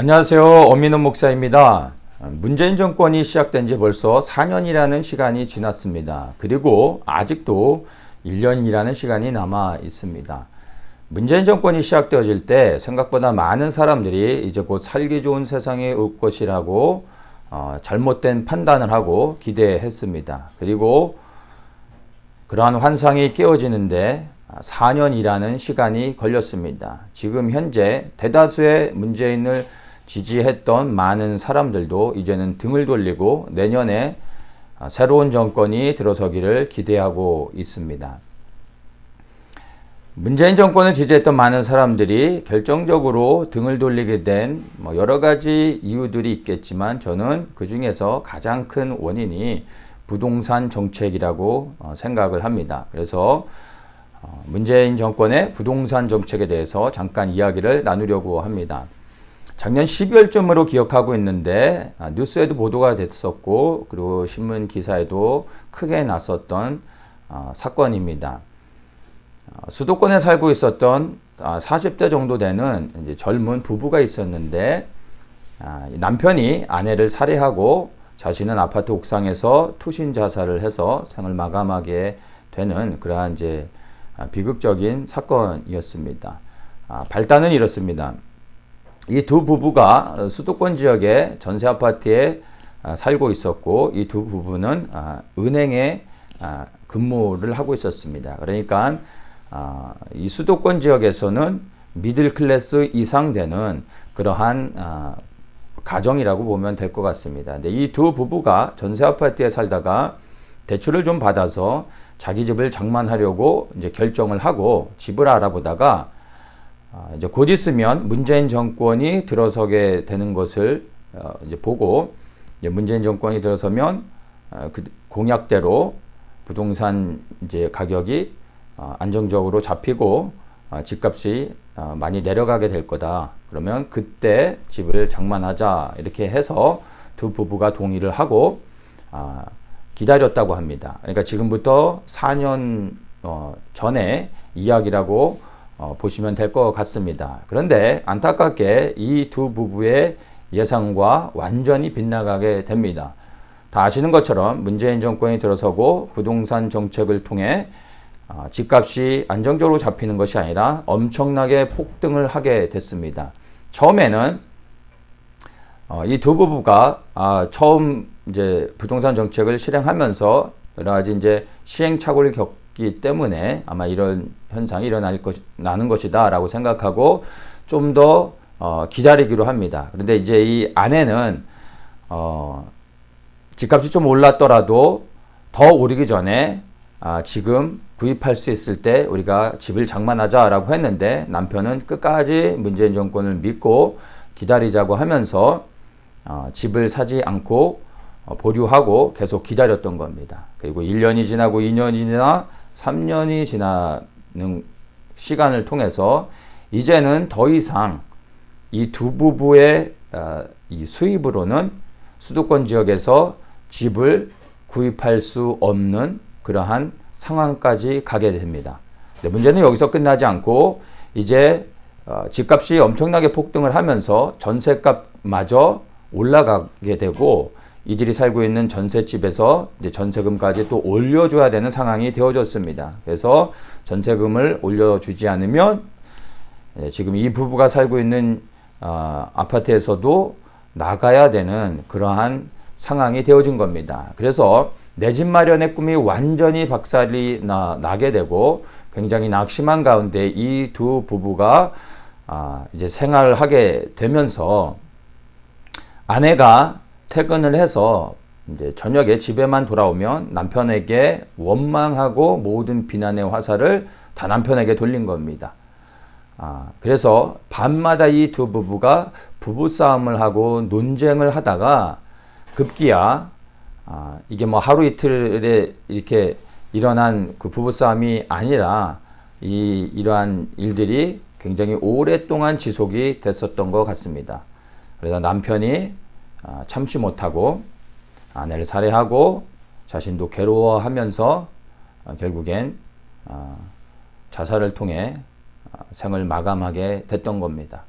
안녕하세요. 엄민훈 목사입니다. 문재인 정권이 시작된 지 벌써 4년이라는 시간이 지났습니다. 그리고 아직도 1년이라는 시간이 남아 있습니다. 문재인 정권이 시작되어질 때 생각보다 많은 사람들이 이제 곧 살기 좋은 세상이 올 것이라고 잘못된 판단을 하고 기대했습니다. 그리고 그러한 환상이 깨어지는데 4년이라는 시간이 걸렸습니다. 지금 현재 대다수의 문재인을 지지했던 많은 사람들도 이제는 등을 돌리고 내년에 새로운 정권이 들어서기를 기대하고 있습니다. 문재인 정권을 지지했던 많은 사람들이 결정적으로 등을 돌리게 된 여러 가지 이유들이 있겠지만 저는 그 중에서 가장 큰 원인이 부동산 정책이라고 생각을 합니다. 그래서 문재인 정권의 부동산 정책에 대해서 잠깐 이야기를 나누려고 합니다. 작년 12월쯤으로 기억하고 있는데 뉴스에도 보도가 됐었고 그리고 신문 기사에도 크게 났었던 사건입니다. 수도권에 살고 있었던 40대 정도 되는 이제 젊은 부부가 있었는데 남편이 아내를 살해하고 자신은 아파트 옥상에서 투신 자살을 해서 생을 마감하게 되는 그러한 이제 비극적인 사건이었습니다. 발단은 이렇습니다. 이 두 부부가 수도권 지역의 전세 아파트에 살고 있었고 이 두 부부는 은행에 근무를 하고 있었습니다. 그러니까 이 수도권 지역에서는 미들 클래스 이상 되는 그러한 가정이라고 보면 될 것 같습니다. 근데 이 두 부부가 전세 아파트에 살다가 대출을 좀 받아서 자기 집을 장만하려고 이제 결정을 하고 집을 알아보다가 이제 곧 있으면 문재인 정권이 들어서게 되는 것을 이제 보고 이제 문재인 정권이 들어서면 그 공약대로 부동산 이제 가격이 안정적으로 잡히고 집값이 많이 내려가게 될 거다. 그러면 그때 집을 장만하자 이렇게 해서 두 부부가 동의를 하고 기다렸다고 합니다. 그러니까 지금부터 4년 전에 이야기라고 보시면 될 것 같습니다. 그런데 안타깝게 이 두 부부의 예상과 완전히 빗나가게 됩니다. 다 아시는 것처럼 문재인 정권이 들어서고 부동산 정책을 통해 집값이 안정적으로 잡히는 것이 아니라 엄청나게 폭등을 하게 됐습니다. 처음에는 이 두 부부가 처음 이제 부동산 정책을 실행하면서 여러 가지 이제 시행착오를 겪기 때문에 아마 이런 현상이 일어나는 것이다라고 생각하고 좀 더 기다리기로 합니다. 그런데 이제 이 아내는 집값이 좀 올랐더라도 더 오르기 전에 지금 구입할 수 있을 때 우리가 집을 장만하자라고 했는데 남편은 끝까지 문재인 정권을 믿고 기다리자고 하면서 집을 사지 않고 보류하고 계속 기다렸던 겁니다. 그리고 1년이 지나고 2년이 지나 3년이 지나는 시간을 통해서 이제는 더 이상 이 두 부부의 이 수입으로는 수도권 지역에서 집을 구입할 수 없는 그러한 상황까지 가게 됩니다. 근데 문제는 여기서 끝나지 않고 이제 집값이 엄청나게 폭등을 하면서 전세값마저 올라가게 되고 이들이 살고 있는 전셋집에서 이제 전세금까지 또 올려줘야 되는 상황이 되어졌습니다. 그래서 전세금을 올려주지 않으면 지금 이 부부가 살고 있는 아파트에서도 나가야 되는 그러한 상황이 되어진 겁니다. 그래서 내 집 마련의 꿈이 완전히 박살이 나게 되고 굉장히 낙심한 가운데 이 두 부부가 이제 생활을 하게 되면서 아내가 퇴근을 해서 이제 저녁에 집에만 돌아오면 남편에게 원망하고 모든 비난의 화살을 다 남편에게 돌린 겁니다. 그래서 밤마다 이 두 부부가 부부싸움을 하고 논쟁을 하다가 급기야 이게 뭐 하루 이틀에 이렇게 일어난 그 부부싸움이 아니라 이러한 일들이 굉장히 오랫동안 지속이 됐었던 것 같습니다. 그래서 남편이 참지 못하고 아내를 살해하고 자신도 괴로워하면서 결국엔 자살을 통해 생을 마감하게 됐던 겁니다.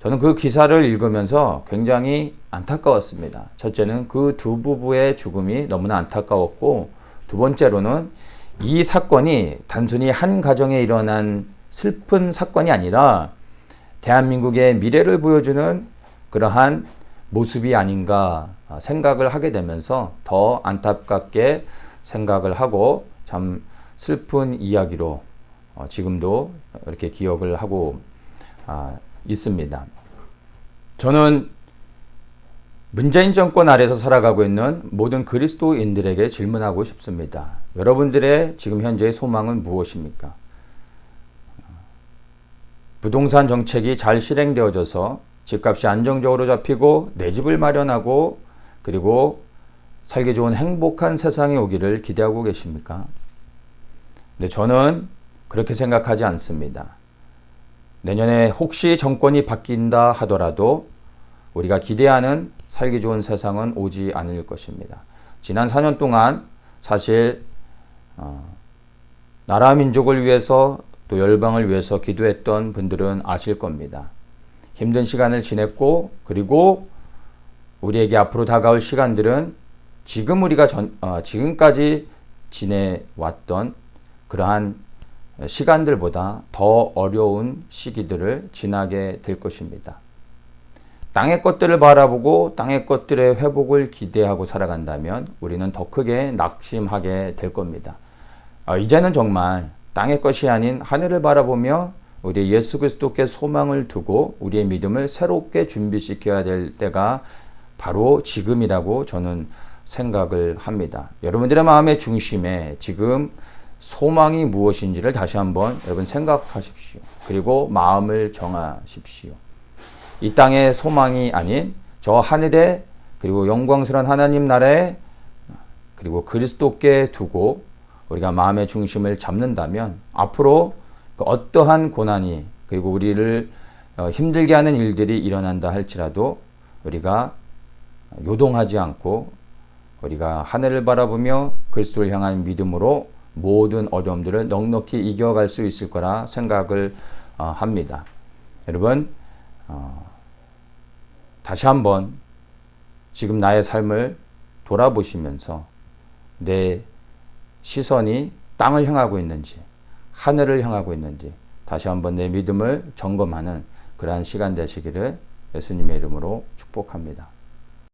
저는 그 기사를 읽으면서 굉장히 안타까웠습니다. 첫째는 그 두 부부의 죽음이 너무나 안타까웠고, 두 번째로는 이 사건이 단순히 한 가정에 일어난 슬픈 사건이 아니라 대한민국의 미래를 보여주는 그러한 모습이 아닌가 생각을 하게 되면서 더 안타깝게 생각을 하고 참 슬픈 이야기로 지금도 이렇게 기억을 하고 있습니다. 저는 문재인 정권 아래에서 살아가고 있는 모든 그리스도인들에게 질문하고 싶습니다. 여러분들의 지금 현재의 소망은 무엇입니까? 부동산 정책이 잘 실행되어져서 집값이 안정적으로 잡히고 내 집을 마련하고 그리고 살기 좋은 행복한 세상이 오기를 기대하고 계십니까? 근데 저는 그렇게 생각하지 않습니다. 내년에 혹시 정권이 바뀐다 하더라도 우리가 기대하는 살기 좋은 세상은 오지 않을 것입니다. 지난 4년 동안 사실 나라 민족을 위해서 또 열방을 위해서 기도했던 분들은 아실 겁니다. 힘든 시간을 지냈고 그리고 우리에게 앞으로 다가올 시간들은 지금 우리가 지금까지 지내왔던 그러한 시간들보다 더 어려운 시기들을 지나게 될 것입니다. 땅의 것들을 바라보고 땅의 것들의 회복을 기대하고 살아간다면 우리는 더 크게 낙심하게 될 겁니다. 이제는 정말 땅의 것이 아닌 하늘을 바라보며 우리 예수 그리스도께 소망을 두고 우리의 믿음을 새롭게 준비시켜야 될 때가 바로 지금이라고 저는 생각을 합니다. 여러분들의 마음의 중심에 지금 소망이 무엇인지를 다시 한번 여러분 생각하십시오. 그리고 마음을 정하십시오. 이 땅의 소망이 아닌 저 하늘에 그리고 영광스러운 하나님 나라에 그리고 그리스도께 두고 우리가 마음의 중심을 잡는다면 앞으로 어떠한 고난이 그리고 우리를 힘들게 하는 일들이 일어난다 할지라도 우리가 요동하지 않고 우리가 하늘을 바라보며 그리스도를 향한 믿음으로 모든 어려움들을 넉넉히 이겨갈 수 있을 거라 생각을 합니다. 여러분 다시 한번 지금 나의 삶을 돌아보시면서 내 시선이 땅을 향하고 있는지 하늘을 향하고 있는지 다시 한번 내 믿음을 점검하는 그러한 시간 되시기를 예수님의 이름으로 축복합니다.